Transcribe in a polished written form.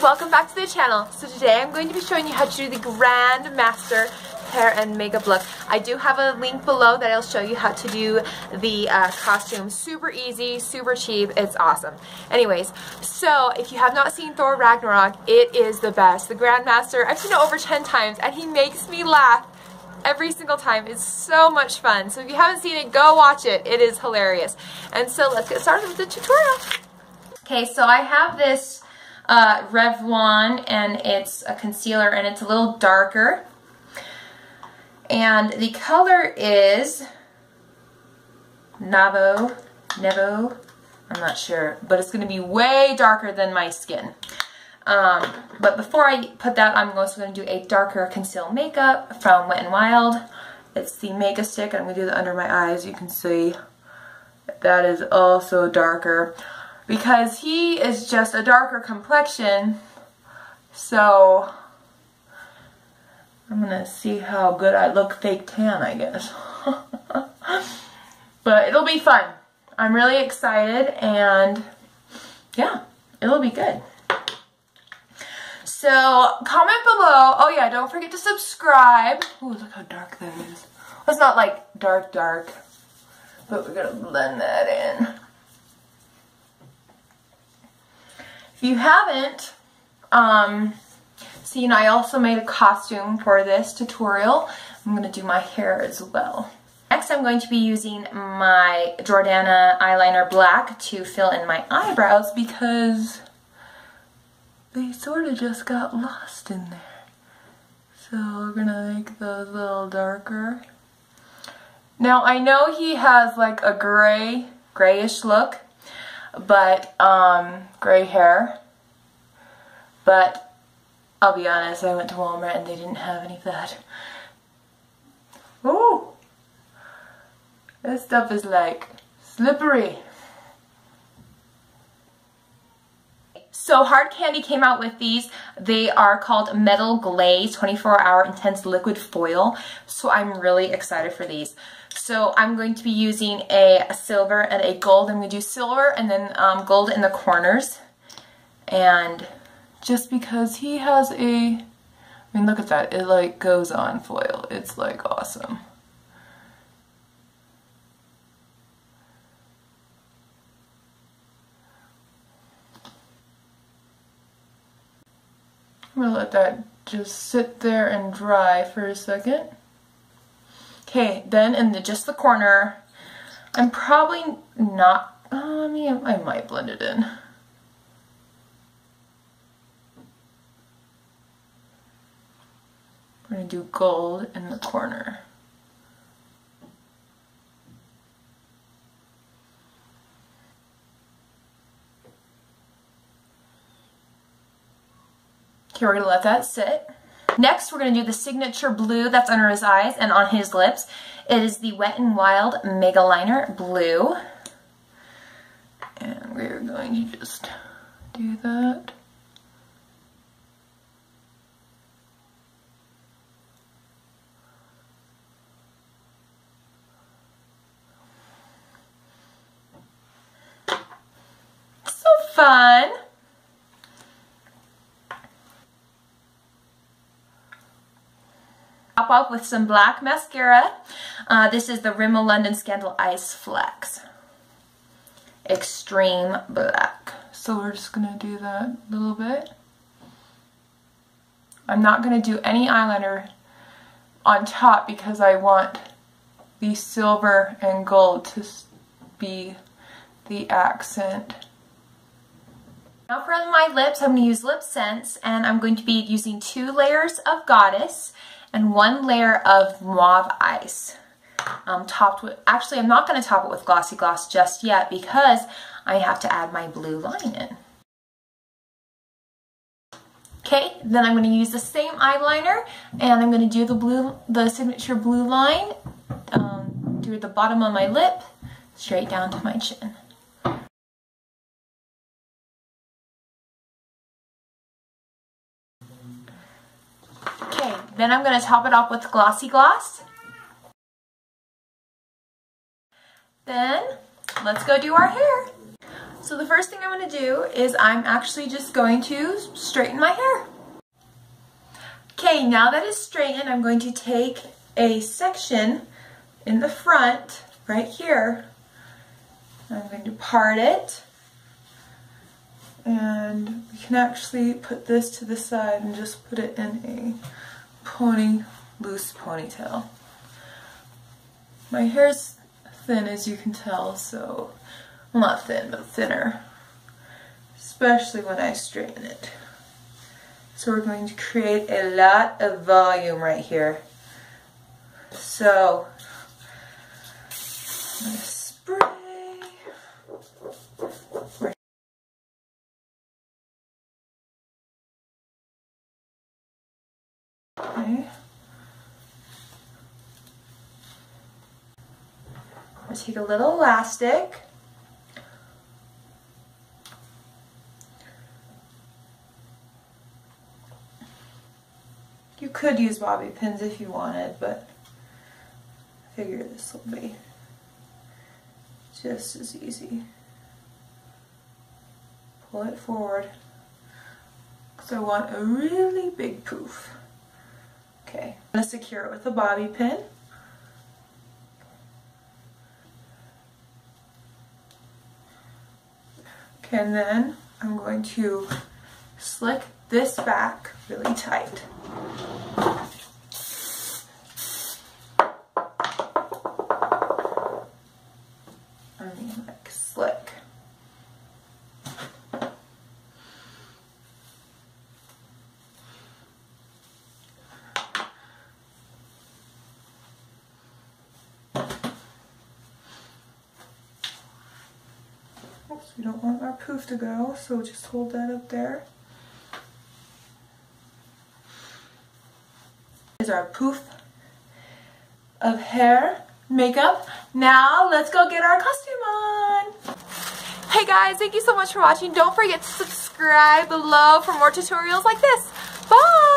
welcome back to the channel. So today I'm going to be showing you how to do the Grandmaster hair and makeup look. I do have a link below that I'll show you how to do the costume. Super easy, super cheap, it's awesome. Anyways, so if you have not seen Thor Ragnarok, it is the best. The Grandmaster, I've seen it over 10 times and he makes me laugh every single time. It's so much fun. So if you haven't seen it, go watch it. It is hilarious. And so let's get started with the tutorial. Okay, so I have this Revlon and it's a concealer and it's a little darker. And the color is Nevo, I'm not sure, but it's going to be way darker than my skin. But before I put that, I'm also going to do a darker conceal makeup from Wet n Wild. It's the Mega Stick, and I'm going to do that under my eyes. You can see that is also darker because he is just a darker complexion. So I'm gonna see how good I look fake tan, I guess. But it'll be fun. I'm really excited and yeah, it'll be good. So comment below. Oh yeah, don't forget to subscribe. Oh, look how dark that is. Well, it's not like dark, but we're gonna blend that in. If you haven't, see, I also made a costume for this tutorial. I'm going to do my hair as well. Next, I'm going to be using my Jordana eyeliner black to fill in my eyebrows because they sort of just got lost in there. So we're going to make those a little darker. Now, I know he has like a grayish look, but gray hair, but I'll be honest, I went to Walmart and they didn't have any of that. Ooh! This stuff is like slippery. So Hard Candy came out with these. They are called Metal Glaze 24-Hour Intense Liquid Foil. So I'm really excited for these. So I'm going to be using a silver and a gold. I'm going to do silver and then gold in the corners. And just because he has I mean, look at that. It like goes on foil. It's like awesome. I'm gonna let that just sit there and dry for a second. Okay, then in just the corner, I'm probably not, I might blend it in. We're going to do gold in the corner. Okay, we're going to let that sit. Next, we're going to do the signature blue that's under his eyes and on his lips. It is the Wet n Wild Mega Liner Blue. And we're going to just do that. Fun. Top off with some black mascara. This is the Rimmel London Scandal Ice Flex. Extreme black. So we're just going to do that a little bit. I'm not going to do any eyeliner on top because I want the silver and gold to be the accent. Now for my lips, I'm going to use Lip Sense, and I'm going to be using 2 layers of Goddess and 1 layer of Mauve Ice. Topped with, actually I'm not going to top it with Glossy Gloss just yet because I have to add my blue line in. Okay, then I'm going to use the same eyeliner and I'm going to do the signature blue line through the bottom of my lip, straight down to my chin. Then I'm going to top it off with Glossy Gloss. Then let's go do our hair. So the first thing I'm going to do is I'm actually just going to straighten my hair. Okay, now that it's straightened, I'm going to take a section in the front right here. I'm going to part it, and we can actually put this to the side and just put it in a loose ponytail. My hair's thin, as you can tell, so, well, not thin, but thinner, especially when I straighten it. So we're going to create a lot of volume right here. So I'm going to spray. Right. Okay. I'll take a little elastic. You could use bobby pins if you wanted, but I figure this will be just as easy. Pull it forward, because I want a really big poof. Okay, I'm going to secure it with a bobby pin. Okay, and then I'm going to slick this back really tight. Slick. Oops, we don't want our poof to go, so just hold that up there. Is our poof of hair makeup. Now let's go get our costume on. Hey guys, thank you so much for watching. Don't forget to subscribe below for more tutorials like this. Bye!